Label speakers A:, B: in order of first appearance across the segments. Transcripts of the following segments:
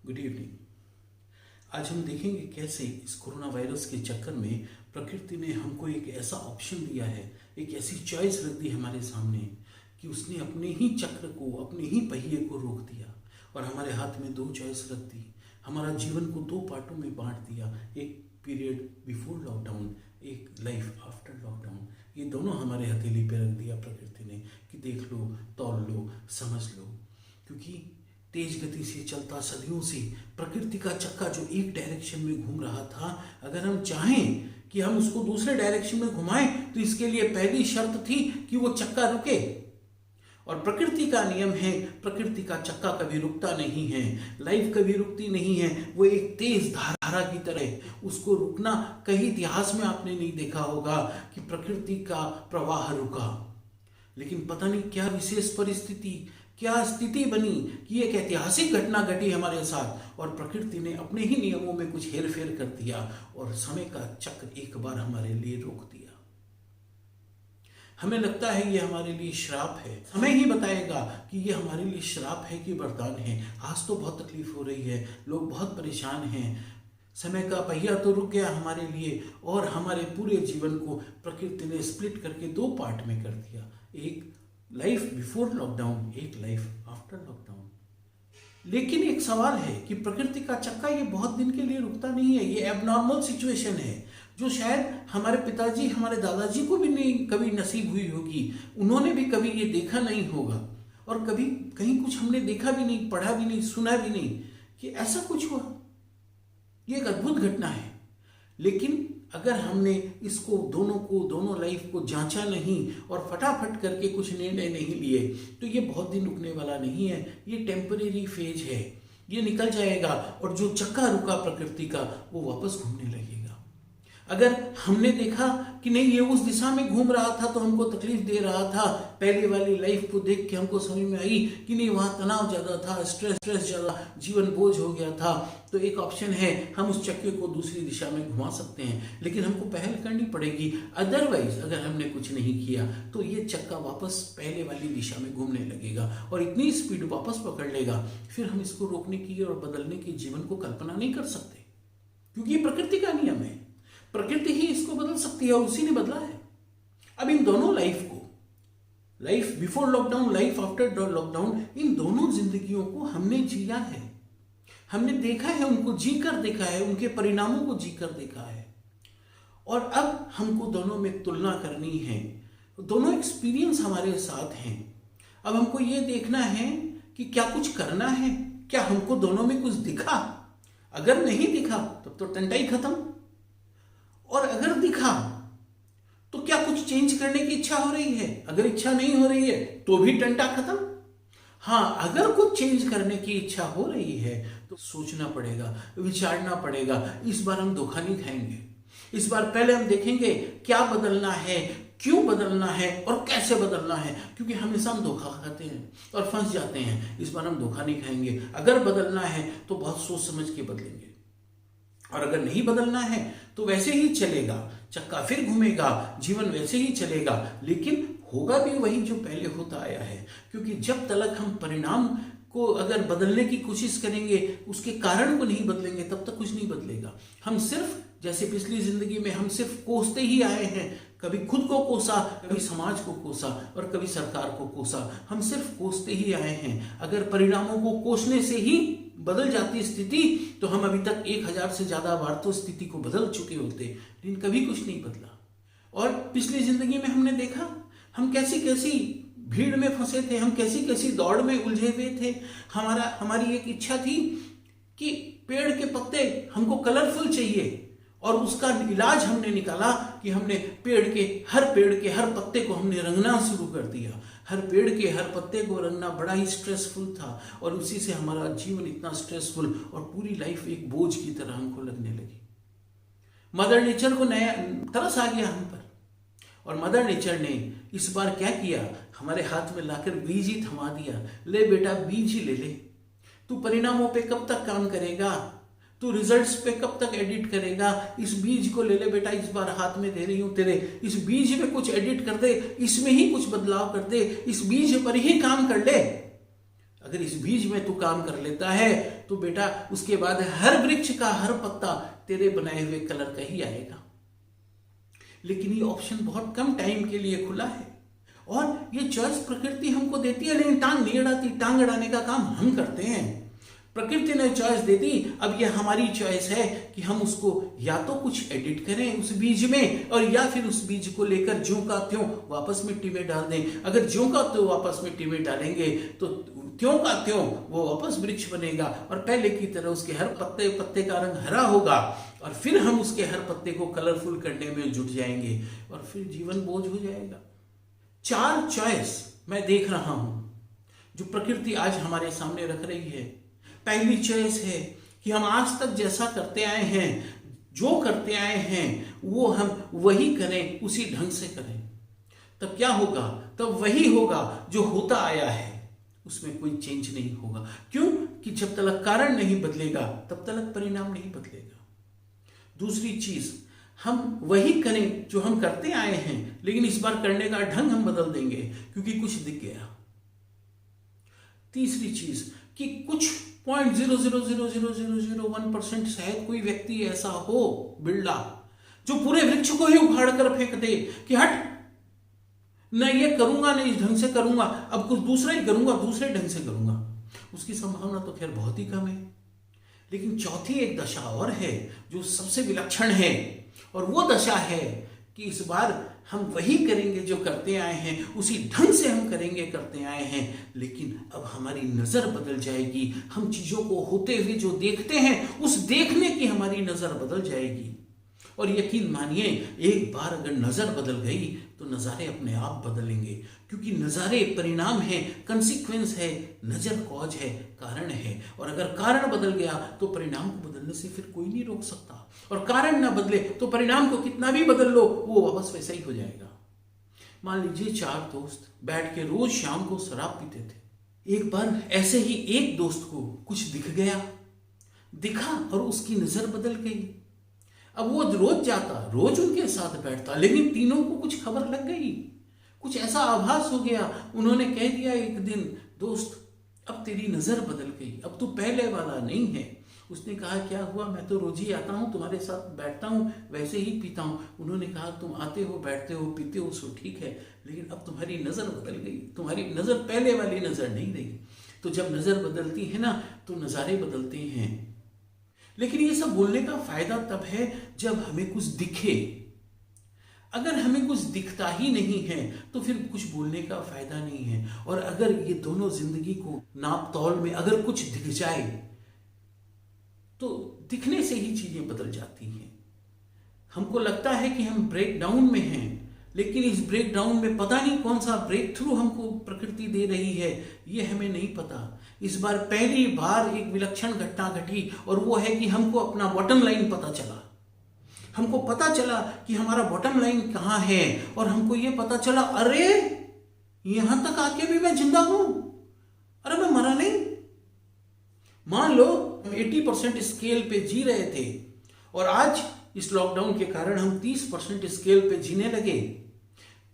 A: Good evening. आज हम देखेंगे कैसे इस कोरोना वायरस के चक्कर में प्रकृति ने हमको एक ऐसा ऑप्शन दिया है, एक ऐसी चॉइस रख दी हमारे सामने कि उसने अपने ही चक्र को, अपने ही पहिए को रोक दिया और हमारे हाथ में दो चॉइस रख दी। हमारा जीवन को दो पार्टों में बांट दिया, एक पीरियड बिफोर लॉकडाउन, एक लाइफ आफ्टर लॉकडाउन। ये दोनों हमारे हथेली पे रख दिया प्रकृति ने कि देख लो, तौल लो, समझ लो। क्योंकि तेज गति से चलता सदियों से प्रकृति का चक्का जो एक डायरेक्शन में घूम रहा था, अगर हम चाहें कि हम उसको दूसरे डायरेक्शन में घुमाएं तो इसके लिए पहली शर्त थी कि वो चक्का रुके। और प्रकृति का नियम है, प्रकृति का चक्का कभी रुकता नहीं है, लाइफ कभी रुकती नहीं है। वो एक तेज धारा की तरह, उसको रुकना कहीं इतिहास में आपने नहीं देखा होगा कि प्रकृति का प्रवाह रुका। लेकिन पता नहीं क्या विशेष परिस्थिति, क्या स्थिति बनी कि एक ऐतिहासिक घटना घटी हमारे साथ और प्रकृति ने अपने ही नियमों में कुछ हेरफेर कर दिया और समय का चक्र एक बार हमारे लिए रोक दिया। हमें लगता है ये हमारे लिए श्राप है, समय ही बताएगा कि ये हमारे लिए श्राप है कि वरदान है। आज तो बहुत तकलीफ हो रही है, लोग बहुत परेशान हैं, समय का पहिया तो रुक गया हमारे लिए और हमारे पूरे जीवन को प्रकृति ने स्प्लिट करके दो पार्ट में कर दिया, एक लाइफ बिफोर लॉकडाउन, एक लाइफ आफ्टर लॉकडाउन। लेकिन एक सवाल है कि प्रकृति का चक्का ये बहुत दिन के लिए रुकता नहीं है। ये एबनॉर्मल सिचुएशन है जो शायद हमारे पिताजी, हमारे दादाजी को भी नहीं कभी नसीब हुई होगी। उन्होंने भी कभी ये देखा नहीं होगा और कभी कहीं कुछ हमने देखा भी नहीं, पढ़ा भी नहीं, सुना भी नहीं कि ऐसा कुछ हुआ। ये एक अद्भुत घटना है। लेकिन अगर हमने इसको दोनों लाइफ को जांचा नहीं और फटाफट करके कुछ निर्णय नहीं लिए तो ये बहुत दिन रुकने वाला नहीं है। ये टेम्परेरी फेज है, ये निकल जाएगा और जो चक्का रुका प्रकृति का वो वापस घूमने लगेगा। अगर हमने देखा कि नहीं ये उस दिशा में घूम रहा था तो हमको तकलीफ दे रहा था, पहले वाली लाइफ को देख के हमको समझ में आई कि नहीं वहाँ तनाव ज़्यादा था, स्ट्रेस ज़्यादा, जीवन बोझ हो गया था, तो एक ऑप्शन है हम उस चक्के को दूसरी दिशा में घुमा सकते हैं। लेकिन हमको पहल करनी पड़ेगी, अदरवाइज अगर हमने कुछ नहीं किया तो ये चक्का वापस पहले वाली दिशा में घूमने लगेगा और इतनी स्पीड वापस पकड़ लेगा, फिर हम इसको रोकने की और बदलने की जीवन को कल्पना नहीं कर सकते। क्योंकि ये प्रकृति का नियम है, प्रकृति ही इसको बदल सकती है और उसी ने बदला है। अब इन दोनों लाइफ को, life before lockdown, life after lockdown, इन दोनों जिंदगियों को हमने जिया है, हमने देखा है, उनको जी कर देखा है, उनके परिणामों को जी कर देखा है। और अब हमको दोनों में तुलना करनी है, दोनों एक्सपीरियंस हमारे साथ हैं। अब हमको ये देखना है कि क्या कुछ करना है, क्या हमको दोनों में कुछ दिखा। अगर नहीं दिखा तब तो टंटाई खत्म, और अगर दिखा तो क्या कुछ चेंज करने की इच्छा हो रही है। अगर इच्छा नहीं हो रही है तो भी टंटा खत्म। हाँ, अगर कुछ चेंज करने की इच्छा हो रही है तो सोचना पड़ेगा, विचारना पड़ेगा। इस बार हम धोखा नहीं खाएंगे। इस बार पहले हम देखेंगे क्या बदलना है, क्यों बदलना है और कैसे बदलना है। क्योंकि हमेशा हम धोखा खाते हैं और फंस जाते हैं। इस बार हम धोखा नहीं खाएंगे। अगर बदलना है तो बहुत सोच समझ के बदलेंगे और अगर नहीं बदलना है तो वैसे ही चलेगा, चक्का फिर घूमेगा, जीवन वैसे ही चलेगा, लेकिन होगा भी वही जो पहले होता आया है। क्योंकि जब तक हम परिणाम को अगर बदलने की कोशिश करेंगे, उसके कारण को नहीं बदलेंगे, तब तक कुछ नहीं बदलेगा। हम सिर्फ, जैसे पिछली जिंदगी में हम सिर्फ कोसते ही आए हैं, कभी खुद को कोसा, कभी समाज को कोसा और कभी सरकार को कोसा। हम सिर्फ कोसते ही आए हैं। अगर परिणामों को कोसने से ही बदल जाती स्थिति तो हम अभी तक 1000 से ज्यादा बार तो स्थिति को बदल चुके होते, लेकिन कभी कुछ नहीं बदला। और पिछली जिंदगी में हमने देखा हम कैसी कैसी भीड़ में फंसे थे, हम कैसी कैसी दौड़ में उलझे हुए थे। हमारी एक इच्छा थी कि पेड़ के पत्ते हमको कलरफुल चाहिए और उसका इलाज हमने निकाला कि हमने पेड़ के हर पत्ते को हमने रंगना शुरू कर दिया। हर पेड़ के हर पत्ते को रंगना बड़ा ही स्ट्रेसफुल था और उसी से हमारा जीवन इतना स्ट्रेसफुल और पूरी लाइफ एक बोझ की तरह हमको लगने लगी। मदर नेचर को नया तरस आ गया हम पर और मदर नेचर ने इस बार क्या किया, हमारे हाथ में लाकर बीज ही थमा दिया। ले बेटा, बीज ही ले ले। तू परिणामों पे कब तक काम करेगा, तू रिजल्ट्स पे कब तक एडिट करेगा। इस बीज को ले ले बेटा, इस बार हाथ में दे रही हूं तेरे, इस बीज में कुछ एडिट कर दे, इसमें ही कुछ बदलाव कर दे, इस बीज पर ही काम कर ले। अगर इस बीज में तू काम कर लेता है तो बेटा उसके बाद हर वृक्ष का हर पत्ता तेरे बनाए हुए कलर का ही आएगा। लेकिन ये ऑप्शन बहुत कम टाइम के लिए खुला है और ये चॉइस प्रकृति हमको देती है, लेकिन टांग नहीं अड़ाती। टांग अड़ाने का काम हम करते हैं। प्रकृति ने चॉइस दे दी, अब ये हमारी चॉइस है कि हम उसको या तो कुछ एडिट करें उस बीज में, और या फिर उस बीज को लेकर ज्यों का त्यों वापस मिट्टी में डाल दें। अगर ज्यों का त्यों वापस मिट्टी में डालेंगे तो त्यों का त्यों वो वापस वृक्ष बनेगा और पहले की तरह उसके हर पत्ते का रंग हरा होगा, और फिर हम उसके हर पत्ते को कलरफुल करने में जुट जाएंगे और फिर जीवन बोझ हो जाएगा। 4 चॉइस मैं देख रहा हूं जो प्रकृति आज हमारे सामने रख रही है। पहली चॉइस है कि हम आज तक जैसा करते आए हैं, जो करते आए हैं वो हम वही करें, उसी ढंग से करें। तब क्या होगा? तब वही होगा जो होता आया है, उसमें कोई चेंज नहीं होगा। क्यों? कि जब तक कारण नहीं बदलेगा तब तक परिणाम नहीं बदलेगा। दूसरी चीज, हम वही करें जो हम करते आए हैं, लेकिन इस बार करने का ढंग हम बदल देंगे क्योंकि कुछ दिख गया। तीसरी चीज कि कुछ 0.000001% शायद कोई व्यक्ति ऐसा हो बिल्ला जो पूरे वृक्ष को ही उखाड़ कर फेंक दे कि हट, मैं ये करूंगा नहीं, इस ढंग से करूंगा, अब कुछ दूसरा ही करूंगा, दूसरे ढंग से करूंगा। उसकी संभावना तो खैर बहुत ही कम है। लेकिन चौथी एक दशा और है जो सबसे विलक्षण है, और वो दशा है कि इस बार हम वही करेंगे जो करते आए हैं, उसी ढंग से हम करेंगे करते आए हैं, लेकिन अब हमारी नजर बदल जाएगी। हम चीजों को होते हुए जो देखते हैं उस देखने की हमारी नजर बदल जाएगी। और यकीन मानिए, एक बार अगर नजर बदल गई तो नजारे अपने आप बदलेंगे, क्योंकि नजारे परिणाम है, कंसीक्वेंस है, नजर कॉज है, कारण है। और अगर कारण बदल गया तो परिणाम को बदलने से फिर कोई नहीं रोक सकता, और कारण ना बदले तो परिणाम को कितना भी बदल लो वो वापस वैसा ही हो जाएगा। मान लीजिए 4 दोस्त बैठ के रोज शाम को शराब पीते थे। एक बार ऐसे ही एक दोस्त को कुछ दिखा और उसकी नजर बदल गई। अब वो रोज जाता, रोज उनके साथ बैठता, लेकिन तीनों को कुछ खबर लग गई, कुछ ऐसा आभास हो गया। उन्होंने कह दिया एक दिन, दोस्त अब तेरी नजर बदल गई, अब तू पहले वाला नहीं है। उसने कहा, क्या हुआ? मैं तो रोज ही आता हूँ, तुम्हारे साथ बैठता हूँ, वैसे ही पीता हूँ। उन्होंने कहा, तुम आते हो, बैठते हो, पीते हो, सो ठीक है, लेकिन अब तुम्हारी नजर बदल गई, तुम्हारी नजर पहले वाली नजर नहीं रही। तो जब नजर बदलती है ना तो नजारे बदलते हैं। लेकिन ये सब बोलने का फायदा तब है जब हमें कुछ दिखे। अगर हमें कुछ दिखता ही नहीं है तो फिर कुछ बोलने का फायदा नहीं है। और अगर ये दोनों जिंदगी को नाप तौल में अगर कुछ दिख जाए तो दिखने से ही चीजें बदल जाती हैं। हमको लगता है कि हम ब्रेक डाउन में हैं, लेकिन इस ब्रेक डाउन में पता नहीं कौन सा ब्रेक थ्रू हमको प्रकृति दे रही है, ये हमें नहीं पता। इस बार पहली बार एक विलक्षण घटना घटी, और वो है कि हमको अपना बॉटम लाइन पता चला। हमको पता चला कि हमारा बॉटम लाइन कहाँ है, और हमको ये पता चला, अरे यहां तक आके भी मैं जिंदा हूं, अरे मैं मरा नहीं। मान लो हम 80% स्केल पे जी रहे थे और आज इस लॉकडाउन के कारण हम 30% स्केल पे जीने लगे।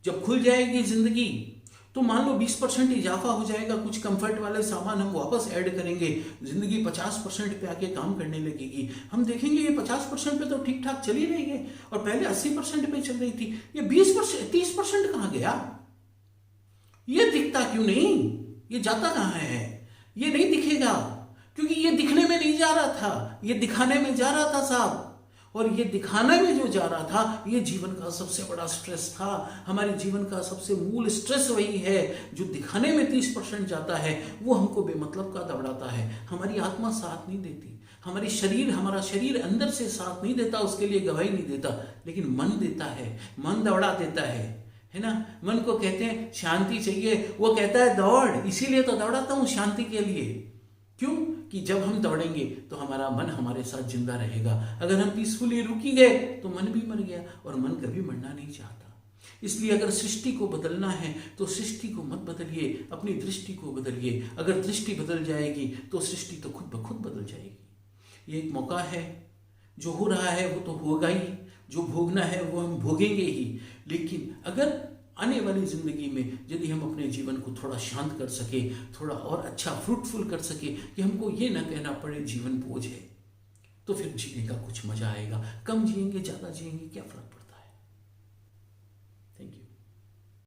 A: जब खुल जाएगी जिंदगी तो मान लो 20% इजाफा हो जाएगा, कुछ कंफर्ट वाले सामान हम वापस ऐड करेंगे, जिंदगी 50% पे आके काम करने लगेगी। हम देखेंगे ये 50% पे तो ठीक ठाक चल ही रही है, और पहले 80% पे चल रही थी, ये 20% 30% कहां गया? ये दिखता क्यों नहीं? ये जाता कहां है? ये नहीं दिखेगा क्योंकि ये दिखने में नहीं जा रहा था, ये दिखाने में जा रहा था साहब। और ये दिखाने में जो जा रहा था, ये जीवन का सबसे बड़ा स्ट्रेस था। हमारे जीवन का सबसे मूल स्ट्रेस वही है जो दिखाने में 30% जाता है, वो हमको बेमतलब का दौड़ाता है। हमारी आत्मा साथ नहीं देती, हमारा शरीर अंदर से साथ नहीं देता, उसके लिए गवाही नहीं देता, लेकिन मन देता है, मन दौड़ा देता है ना। मन को कहते हैं शांति चाहिए, वो कहता है दौड़, इसीलिए तो दौड़ाता हूं शांति के लिए। क्यों? कि जब हम दौड़ेंगे तो हमारा मन हमारे साथ जिंदा रहेगा। अगर हम पीसफुली रुकी गए तो मन भी मर गया, और मन कभी मरना नहीं चाहता। इसलिए अगर सृष्टि को बदलना है तो सृष्टि को मत बदलिए, अपनी दृष्टि को बदलिए। अगर दृष्टि बदल जाएगी तो सृष्टि तो खुद ब खुद बदल जाएगी। ये एक मौका है, जो हो रहा है वो तो होगा ही, जो भोगना है वो हम भोगेंगे ही। लेकिन अगर आने वाली ज़िंदगी में यदि हम अपने जीवन को थोड़ा शांत कर सके, थोड़ा और अच्छा फ्रूटफुल कर सके कि हमको ये ना कहना पड़े जीवन बोझ है, तो फिर जीने का कुछ मज़ा आएगा। कम जिएंगे ज़्यादा जिएंगे क्या फ़र्क पड़ता है।